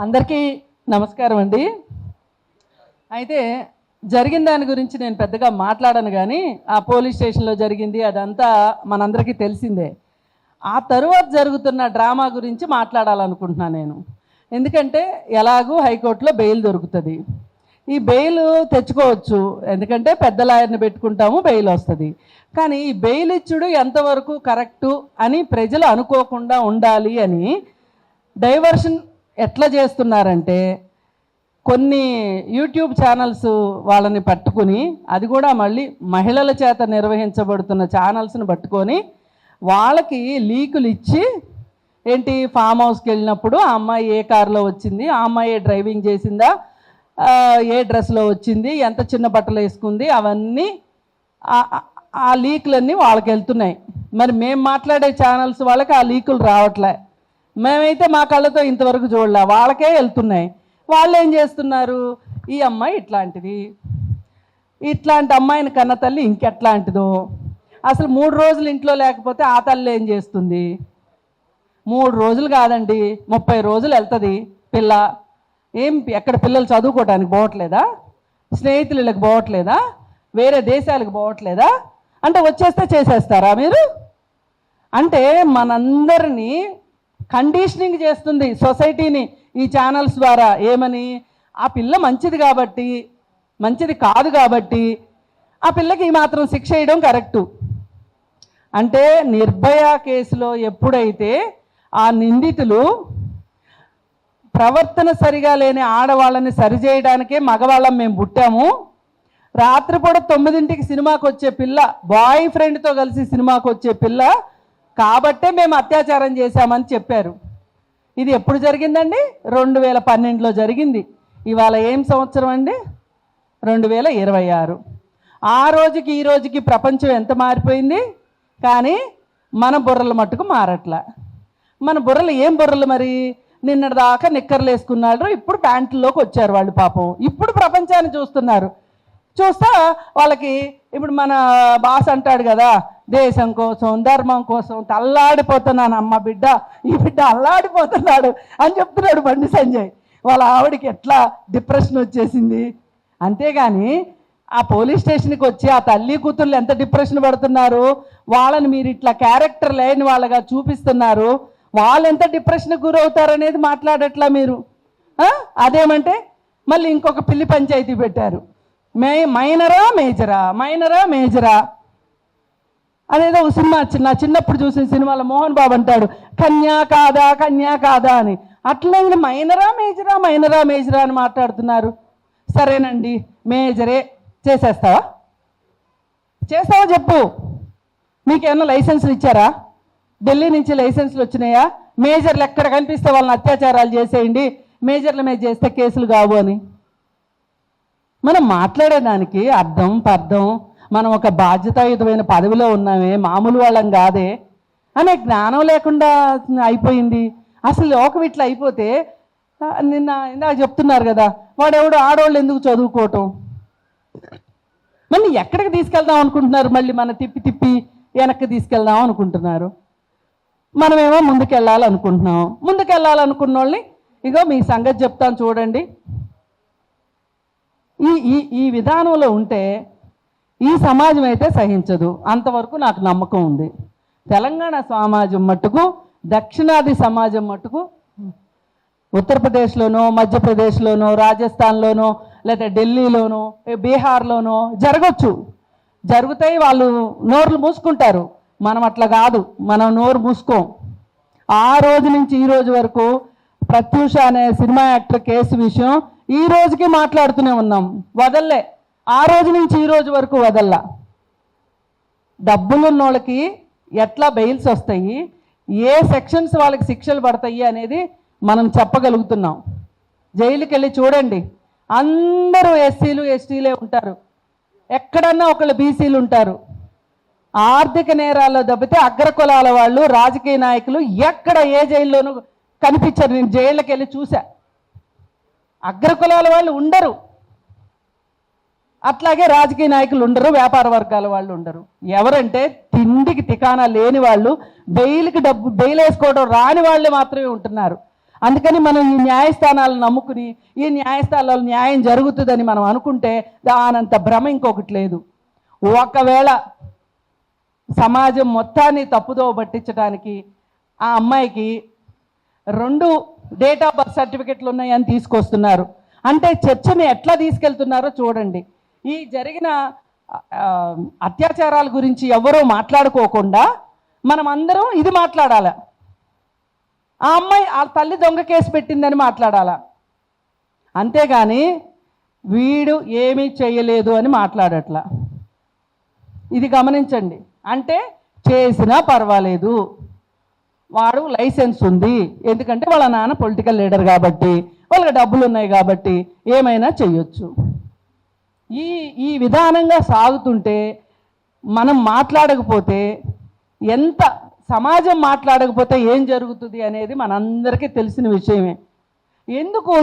అందరికీ నమస్కారం అండి. అయితే జరిగిన దాని గురించి నేను పెద్దగా మాట్లాడను, కానీ ఆ పోలీస్ స్టేషన్లో జరిగింది అదంతా మనందరికీ తెలిసిందే. ఆ తరువాత జరుగుతున్న డ్రామా గురించి మాట్లాడాలనుకుంటున్నాను నేను. ఎందుకంటే ఎలాగూ హైకోర్టులో బెయిల్ దొరుకుతుంది. ఈ బెయిల్ తెచ్చుకోవచ్చు, ఎందుకంటే పెద్ద లాయర్ని పెట్టుకుంటాము, బెయిల్ వస్తుంది. కానీ ఈ బెయిల్ ఇచ్చుడు ఎంతవరకు కరెక్టు అని ప్రజలు అనుకోకుండా ఉండాలి అని డైవర్షన్ ఎట్లా చేస్తున్నారంటే, కొన్ని యూట్యూబ్ ఛానల్స్ వాళ్ళని పట్టుకుని, అది కూడా మళ్ళీ మహిళల చేత నిర్వహించబడుతున్న ఛానల్స్ని పట్టుకొని వాళ్ళకి లీకులు ఇచ్చి, ఏంటి ఫామ్ హౌస్కి వెళ్ళినప్పుడు ఆ అమ్మాయి ఏ కారులో వచ్చింది, ఆ అమ్మాయి డ్రైవింగ్ చేసిందా, ఏ డ్రెస్లో వచ్చింది, ఎంత చిన్న బట్టలు వేసుకుంది, అవన్నీ ఆ లీకులన్నీ వాళ్ళకి వెళ్తున్నాయి. మరి మేము మాట్లాడే ఛానల్స్ వాళ్ళకి ఆ లీకులు రావట్లే. మేమైతే మా కళ్ళతో ఇంతవరకు చూడలే, వాళ్ళకే వెళ్తున్నాయి. వాళ్ళు ఏం చేస్తున్నారు, ఈ అమ్మాయి ఇట్లాంటిది, ఇట్లాంటి అమ్మాయిని కన్న తల్లి ఇంకెట్లాంటిదో, అసలు 3 రోజులు ఇంట్లో లేకపోతే ఆ తల్లి ఏం చేస్తుంది, 3 రోజులు కాదండి 30 రోజులు వెళ్తుంది పిల్ల. ఏం ఎక్కడ పిల్లలు చదువుకోవడానికి పోవట్లేదా, స్నేహితులకు పోవట్లేదా, వేరే దేశాలకు పోవట్లేదా, అంటే వచ్చేస్తే చేసేస్తారా మీరు? అంటే మనందరినీ కండిషనింగ్ చేస్తుంది సొసైటీని ఈ ఛానల్స్ ద్వారా. ఏమని, ఆ పిల్ల మంచిది కాబట్టి, మంచిది కాదు కాబట్టి ఆ పిల్లకి ఈ మాత్రం శిక్ష వేయడం కరెక్టు. అంటే నిర్భయ కేసులో ఎప్పుడైతే ఆ నిందితులు ప్రవర్తన సరిగా లేని ఆడవాళ్ళని సరిచేయడానికే మగవాళ్ళం మేము పుట్టాము, రాత్రిపూట 9ంటికి సినిమాకి వచ్చే పిల్ల, బాయ్ ఫ్రెండ్తో కలిసి సినిమాకి వచ్చే పిల్ల కాబట్టే మేము అత్యాచారం చేశామని చెప్పారు. ఇది ఎప్పుడు జరిగిందండి? 2012లో జరిగింది. ఇవాళ ఏం సంవత్సరం అండి? 2026. ఆ రోజుకి ఈ రోజుకి ప్రపంచం ఎంత మారిపోయింది, కానీ మన బుర్రలు మట్టుకు మారట్లా. మన బుర్రలు ఏం బుర్రలు మరి? నిన్నటిదాకా నిక్కర్లు వేసుకున్నారు, ఇప్పుడు ప్యాంట్లోకి వచ్చారు వాళ్ళు పాపం. ఇప్పుడు ప్రపంచాన్ని చూస్తున్నారు. చూస్తా వాళ్ళకి ఇప్పుడు మన బాస్ అంటాడు కదా, దేశం కోసం ధర్మం కోసం తల్లాడిపోతున్నాను అమ్మ బిడ్డ, ఈ బిడ్డ అల్లాడిపోతున్నాడు అని చెప్తున్నాడు బండి సంజయ్. వాళ్ళ ఆవిడికి ఎట్లా డిప్రెషన్ వచ్చేసింది. అంతేగాని ఆ పోలీస్ స్టేషన్కి వచ్చి ఆ తల్లి కూతుర్లు ఎంత డిప్రెషన్ పడుతున్నారు, వాళ్ళని మీరు ఇట్లా క్యారెక్టర్ లేని వాళ్ళగా చూపిస్తున్నారు, వాళ్ళు ఎంత డిప్రెషన్కి గురవుతారనేది మాట్లాడట్లా మీరు. అదేమంటే మళ్ళీ ఇంకొక పిల్లి పంచాయతీ పెట్టారు, మైనరా మేజరా, మైనరా మేజరా. అదేదో ఒక సినిమా చిన్నప్పుడు చూసిన సినిమాలో మోహన్ బాబు అంటాడు కన్యా కాదా కన్యా కాదా అని. అట్లా మైనరా మేజరా, మైనరా మేజరా అని మాట్లాడుతున్నారు. సరేనండి మేజరే, చేసేస్తావా? చేస్తావా చెప్పు. మీకేమన్నా లైసెన్సులు ఇచ్చారా? ఢిల్లీ నుంచి లైసెన్సులు వచ్చినాయా? మేజర్లు ఎక్కడ కనిపిస్తే వాళ్ళని అత్యాచారాలు చేసేయండి, మేజర్ల మీద చేస్తే కేసులు కావు అని. మనం మాట్లాడేదానికి అర్థం పర్థం, మనం ఒక బాధ్యతాయుతమైన పదవిలో ఉన్నామే, మామూలు వాళ్ళం కాదే అనే జ్ఞానం లేకుండా అయిపోయింది. అసలు లోకం ఇట్లా అయిపోతే, ఇందాక చెప్తున్నారు కదా, వాడెవడు ఆడవాళ్ళు ఎందుకు చదువుకోవటం, మళ్ళీ ఎక్కడికి తీసుకెళ్దాం అనుకుంటున్నారు, మళ్ళీ మన తిప్పి తిప్పి వెనక్కి తీసుకెళ్దాం అనుకుంటున్నారు. మనమేమో ముందుకెళ్ళాలనుకుంటున్నాం. ముందుకెళ్ళాలనుకున్న వాళ్ళని ఇగో మీ సంగతి చెప్తాను చూడండి. ఈ విధానంలో ఉంటే ఈ సమాజం అయితే సహించదు, అంతవరకు నాకు నమ్మకం ఉంది. తెలంగాణ సమాజం మట్టుకు, దక్షిణాది సమాజం మట్టుకు ఉత్తరప్రదేశ్లోనో మధ్యప్రదేశ్లోనో రాజస్థాన్లోనో లేదా ఢిల్లీలోనో బీహార్లోనో జరగచ్చు, జరుగుతాయి. వాళ్ళు నోర్లు మూసుకుంటారు. మనం అట్లా కాదు, మనం నోరు మూసుకోం. ఆ రోజు నుంచి ఈ రోజు వరకు ప్రత్యూష అనే సినిమా యాక్టర్ కేసు విషయం ఈ రోజుకి మాట్లాడుతూనే ఉన్నాం, వదల్లే. ఆ రోజు నుంచి ఈ రోజు వరకు వదల్లా. డబ్బులున్న వాళ్ళకి ఎట్లా బెయిల్స్ వస్తాయి, ఏ సెక్షన్స్ వాళ్ళకి శిక్షలు పడతాయి అనేది మనం చెప్పగలుగుతున్నాం. జైలుకి వెళ్ళి చూడండి, అందరూ ఎస్సీలు ఎస్టీలే ఉంటారు, ఎక్కడన్నా ఒకళ్ళు బీసీలు ఉంటారు. ఆర్థిక నేరాల్లో దెబ్బతే అగ్రకులాల వాళ్ళు, రాజకీయ నాయకులు ఎక్కడ ఏ జైల్లోనూ కనిపించరు. నేను జైళ్ళకి వెళ్ళి చూసా, అగ్రకులాల వాళ్ళు ఉండరు, అట్లాగే రాజకీయ నాయకులు ఉండరు, వ్యాపార వర్గాల వాళ్ళు ఉండరు. ఎవరంటే తిండికి తికానా లేని వాళ్ళు, బెయిల్కి బెయిల్ వేసుకోవడం రాని వాళ్ళే మాత్రమే ఉంటున్నారు. అందుకని మనం ఈ న్యాయస్థానాలను నమ్ముకుని ఈ న్యాయస్థానాల్లో న్యాయం జరుగుతుందని మనం అనుకుంటే దానంత భ్రమ ఇంకొకటి లేదు. ఒకవేళ సమాజం మొత్తాన్ని తప్పుదోవ పట్టించడానికి ఆ అమ్మాయికి 2 డేట్ ఆఫ్ బర్త్ సర్టిఫికెట్లు ఉన్నాయని తీసుకొస్తున్నారు. అంటే చర్చని ఎట్లా తీసుకెళ్తున్నారో చూడండి. ఈ జరిగిన అత్యాచారాల గురించి ఎవరో మాట్లాడుకోకుండా మనం అందరం ఇది మాట్లాడాలి. ఆ అమ్మాయి ఆ తల్లి దొంగ కేసు పెట్టిందని మాట్లాడాలా, అంతేగాని వీడు ఏమీ చేయలేదు అని మాట్లాడట్లా. ఇది గమనించండి. అంటే చేసినా పర్వాలేదు, వాడు లైసెన్స్ ఉంది, ఎందుకంటే వాళ్ళ నాన్న పొలిటికల్ లీడర్ కాబట్టి, వాళ్ళకి డబ్బులు ఉన్నాయి కాబట్టి ఏమైనా చెయ్యొచ్చు. ఈ విధానంగా సాగుతుంటే మనం మాట్లాడకపోతే ఎంత సమాజం మాట్లాడకపోతే ఏం జరుగుతుంది అనేది మనందరికీ తెలిసిన విషయమే. ఎందుకు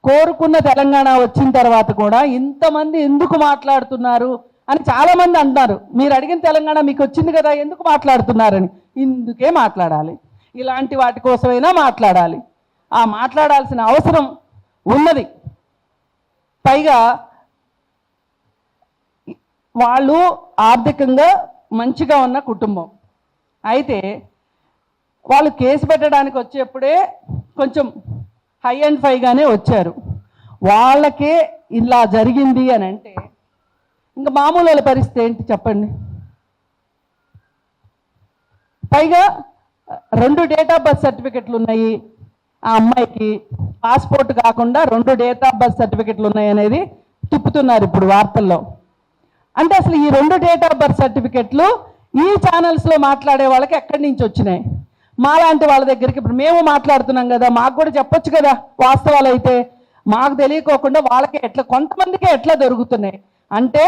కోరుకున్న తెలంగాణ వచ్చిన తర్వాత కూడా ఇంతమంది ఎందుకు మాట్లాడుతున్నారు అని చాలామంది అంటున్నారు. మీరు అడిగిన తెలంగాణ మీకు వచ్చింది కదా, ఎందుకు మాట్లాడుతున్నారని. ఇందుకే మాట్లాడాలి, ఇలాంటి వాటి కోసమైనా మాట్లాడాలి. ఆ మాట్లాడాల్సిన అవసరం ఉన్నది. పైగా వాళ్ళు ఆర్థికంగా మంచిగా ఉన్న కుటుంబం అయితే వాళ్ళు కేసు పెట్టడానికి వచ్చేప్పుడే కొంచెం హై అండ్ ఫైగానే వచ్చారు. వాళ్ళకే ఇలా జరిగింది అని అంటే ఇంకా మామూలు వాళ్ళ పరిస్థితి ఏంటి చెప్పండి. పైగా 2 డేట్ ఆఫ్ బర్త్ సర్టిఫికెట్లు ఉన్నాయి ఆ అమ్మాయికి, పాస్పోర్ట్ కాకుండా 2 డేట్ ఆఫ్ బర్త్ సర్టిఫికెట్లు ఉన్నాయి అనేది తిప్పుతున్నారు ఇప్పుడు వార్తల్లో. అంటే అసలు ఈ 2 డేట్ ఆఫ్ బర్త్ సర్టిఫికెట్లు ఈ ఛానల్స్లో మాట్లాడే వాళ్ళకి ఎక్కడి నుంచి వచ్చినాయి? మాలాంటి వాళ్ళ దగ్గరికి ఇప్పుడు మేము మాట్లాడుతున్నాం కదా, మాకు కూడా చెప్పొచ్చు కదా వాస్తవాలు. అయితే మాకు తెలియకోకుండా వాళ్ళకి ఎట్లా, కొంతమందికి ఎట్లా దొరుకుతున్నాయి అంటే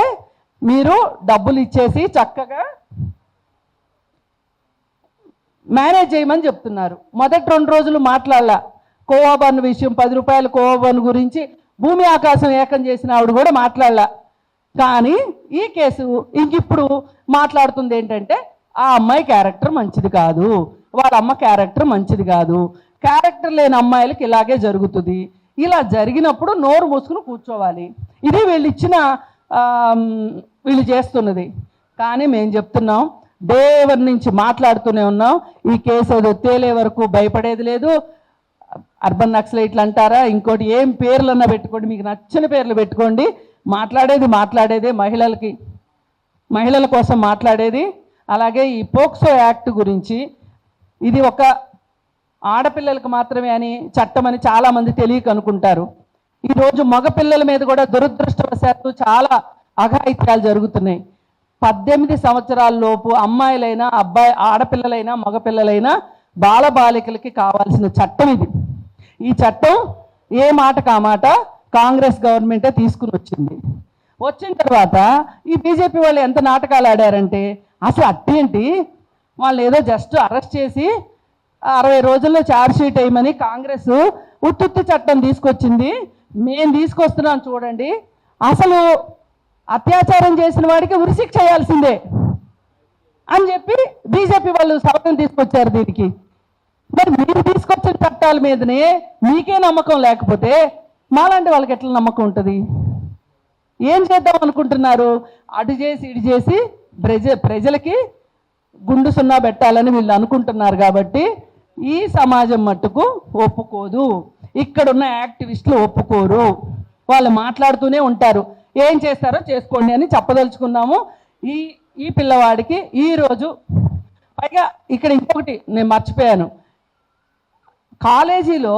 మీరు డబ్బులు ఇచ్చేసి చక్కగా మేనేజ్ చేయమని చెప్తున్నారు. మొదటి 2 రోజులు మాట్లాడలా. కోవాబన్ విషయం 10 రూపాయలు కోవాబన్ గురించి భూమి ఆకాశం ఏకం చేసిన ఆవిడ కూడా మాట్లాడలా. కానీ ఈ కేసు ఇంకిప్పుడు మాట్లాడుతుంది ఏంటంటే ఆ అమ్మాయి క్యారెక్టర్ మంచిది కాదు, వాళ్ళ అమ్మ క్యారెక్టర్ మంచిది కాదు, క్యారెక్టర్ లేని అమ్మాయిలకి ఇలాగే జరుగుతుంది. ఇలా జరిగినప్పుడు నోరు మూసుకుని కూర్చోవాలి. ఇది వీళ్ళు చేస్తున్నది. కానీ మేము చెప్తున్నాం, దేవుడి నుంచి మాట్లాడుతూనే ఉన్నాం. ఈ కేసు ఏదో తేలే వరకు భయపడేది లేదు. అర్బన్ నక్సలైట్లు అంటారా, ఇంకోటి ఏం పేర్లన్నా పెట్టుకోండి, మీకు నచ్చిన పేర్లు పెట్టుకోండి. మాట్లాడేదే మహిళల కోసం మాట్లాడేది. అలాగే ఈ పోక్సో యాక్ట్ గురించి, ఇది ఒక ఆడపిల్లలకు మాత్రమే అని చట్టం అని చాలామంది తెలియక అనుకుంటారు. ఈరోజు మగపిల్లల మీద కూడా దురదృష్టవశాత్తు చాలా అఘాయిత్యాలు జరుగుతున్నాయి. 18 సంవత్సరాల లోపు అమ్మాయిలైనా ఆడపిల్లలైనా మగపిల్లలైనా బాలబాలికలకి కావాల్సిన చట్టం ఇది. ఈ చట్టం ఏ మాట కామాట కాంగ్రెస్ గవర్నమెంటే తీసుకుని వచ్చిన తర్వాత ఈ బీజేపీ వాళ్ళు ఎంత నాటకాలు ఆడారంటే, అసలు అట్టేంటి వాళ్ళు ఏదో జస్ట్ అరెస్ట్ చేసి 60 రోజుల్లో ఛార్జ్షీట్ వేయమని కాంగ్రెస్ ఉత్తుత్తి చట్టం తీసుకొచ్చింది, మేము తీసుకొస్తున్నాం చూడండి, అసలు అత్యాచారం చేసిన వాడికి ఉరిశిక్ష చేయాల్సిందే అని చెప్పి బీజేపీ వాళ్ళు సవరణ తీసుకొచ్చారు దీనికి. మరి మీరు తీసుకొచ్చిన చట్టాల మీదనే మీకే నమ్మకం లేకపోతే మాలాంటి వాళ్ళకి ఎట్లా నమ్మకం ఉంటుంది? ఏం చేద్దాం అనుకుంటున్నారు? అటు చేసి ఇటు చేసి ప్రజలకి గుండు సున్నా పెట్టాలని వీళ్ళు అనుకుంటున్నారు. కాబట్టి ఈ సమాజం మట్టుకు ఒప్పుకోదు, ఇక్కడున్న యాక్టివిస్టులు ఒప్పుకోరు. వాళ్ళు మాట్లాడుతూనే ఉంటారు, ఏం చేస్తారో చేసుకోండి అని చెప్పదలుచుకున్నాము. ఈ పిల్లవాడికి ఈరోజు పైగా ఇక్కడ ఇంకొకటి నేను మర్చిపోయాను, కాలేజీలో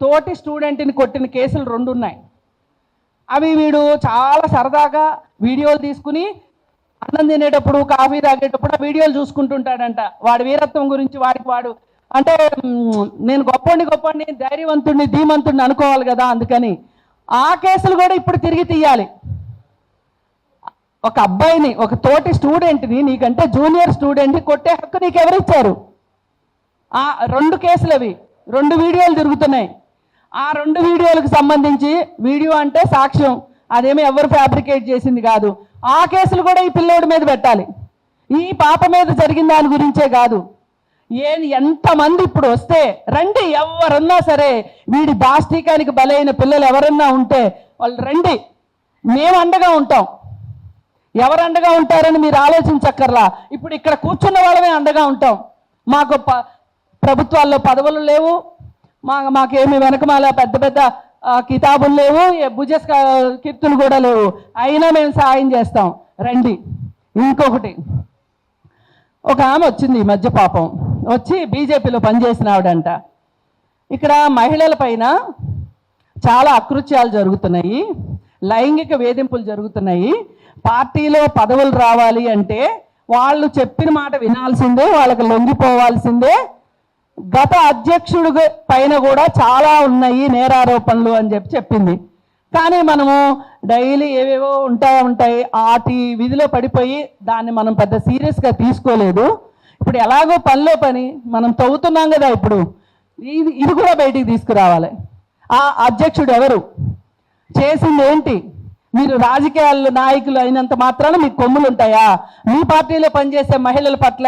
తోటి స్టూడెంట్ని కొట్టిన కేసులు 2 ఉన్నాయి. అవి వీడు చాలా సరదాగా వీడియోలు తీసుకుని అన్నం తినేటప్పుడు కాఫీ తాగేటప్పుడు ఆ వీడియోలు చూసుకుంటుంటాడంట. వాడి వీరత్వం గురించి వాడు అంటే నేను గొప్పండి ధైర్యవంతుడిని ధీమంతుడిని అనుకోవాలి కదా, అందుకని ఆ కేసులు కూడా ఇప్పుడు తిరిగి తీయాలి. ఒక అబ్బాయిని, ఒక తోటి స్టూడెంట్ని, నీకంటే జూనియర్ స్టూడెంట్ని కొట్టే హక్కు నీకు ఎవరిచ్చారు? ఆ 2 కేసులు అవి, 2 వీడియోలు తిరుగుతున్నాయి. ఆ 2 వీడియోలకు సంబంధించి, వీడియో అంటే సాక్ష్యం, అదేమీ ఎవరు ఫ్యాబ్రికేట్ చేసింది కాదు. ఆ కేసులు కూడా ఈ పిల్లోడి మీద పెట్టాలి. ఈ పాప మీద జరిగిన దాని గురించే కాదు, ఎంతమంది ఇప్పుడు వస్తే రండి, ఎవరన్నా సరే వీడి దాష్టీకానికి బలైన పిల్లలు ఎవరన్నా ఉంటే వాళ్ళు రండి, మేము అండగా ఉంటాం. ఎవరు అండగా ఉంటారని మీరు ఆలోచించక్కర్లా, ఇప్పుడు ఇక్కడ కూర్చున్న వాళ్ళమే అండగా ఉంటాం. మాకు ప్రభుత్వాల్లో పదవులు లేవు, మాకేమి వెనకమాల పెద్ద పెద్ద కితాబులు లేవు, భుజ కీర్తులు కూడా లేవు, అయినా మేము సాయం చేస్తాం, రండి. ఇంకొకటి, ఒక ఆమె వచ్చింది ఈ మధ్య, పాపం వచ్చి బీజేపీలో పనిచేసిన ఆవిడంట. ఇక్కడ మహిళల పైన చాలా అకృత్యాలు జరుగుతున్నాయి, లైంగిక వేధింపులు జరుగుతున్నాయి. పార్టీలో పదవులు రావాలి అంటే వాళ్ళు చెప్పిన మాట వినాల్సిందే, వాళ్ళకి లొంగిపోవాల్సిందే. గత అధ్యక్షుడు పైన కూడా చాలా ఉన్నాయి నేరారోపణలు అని చెప్పింది. కానీ మనము డైలీ ఏవేవో ఉంటాయి ఆటి విధిలో పడిపోయి దాన్ని మనం పెద్ద సీరియస్గా తీసుకోలేదు. ఇప్పుడు ఎలాగో పనిలో పని మనం తవ్వుతున్నాం కదా, ఇప్పుడు ఇది కూడా బయటికి తీసుకురావాలి. ఆ అధ్యక్షుడు ఎవరు, చేసింది ఏంటి? మీరు రాజకీయాల్లో నాయకులు అయినంత మాత్రాన మీకు కొమ్ములు ఉంటాయా? మీ పార్టీలో పనిచేసే మహిళల పట్ల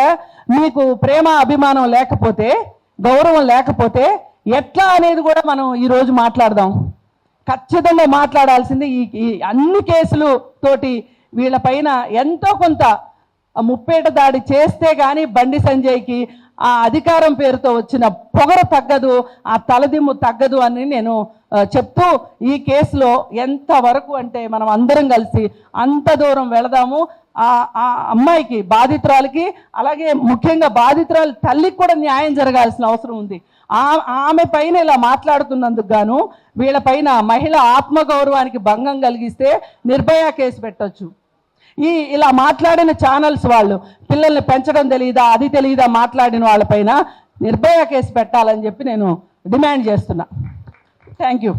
మీకు ప్రేమ అభిమానం లేకపోతే, గౌరవం లేకపోతే ఎట్లా అనేది కూడా మనం ఈరోజు మాట్లాడదాం. ఖచ్చితంగా మాట్లాడాల్సింది ఈ అన్ని కేసులు తోటి వీళ్ళపైన ఎంతో కొంత ముప్పేట దాడి చేస్తే కానీ బండి సంజయ్కి ఆ అధికారం పేరుతో వచ్చిన పొగరు తగ్గదు, ఆ తలదిమ్ము తగ్గదు అని నేను చెప్తూ, ఈ కేసులో ఎంతవరకు అంటే మనం అందరం కలిసి అంత దూరం వెళదాము. ఆ అమ్మాయికి, బాధితురాలకి, అలాగే ముఖ్యంగా బాధితురాలి తల్లికి కూడా న్యాయం జరగాల్సిన అవసరం ఉంది. ఆమె పైన ఇలా మాట్లాడుతున్నందుకు గాను వీళ్ళపైన మహిళ ఆత్మగౌరవానికి భంగం కలిగిస్తే నిర్భయ కేసు పెట్టొచ్చు. ఇలా మాట్లాడిన ఛానల్స్ వాళ్ళు పిల్లల్ని పెంచడం తెలియదా, అది తెలియదా మాట్లాడిన వాళ్ళపైన నిర్భయ కేసు పెట్టాలని చెప్పి నేను డిమాండ్ చేస్తున్నా. Thank you.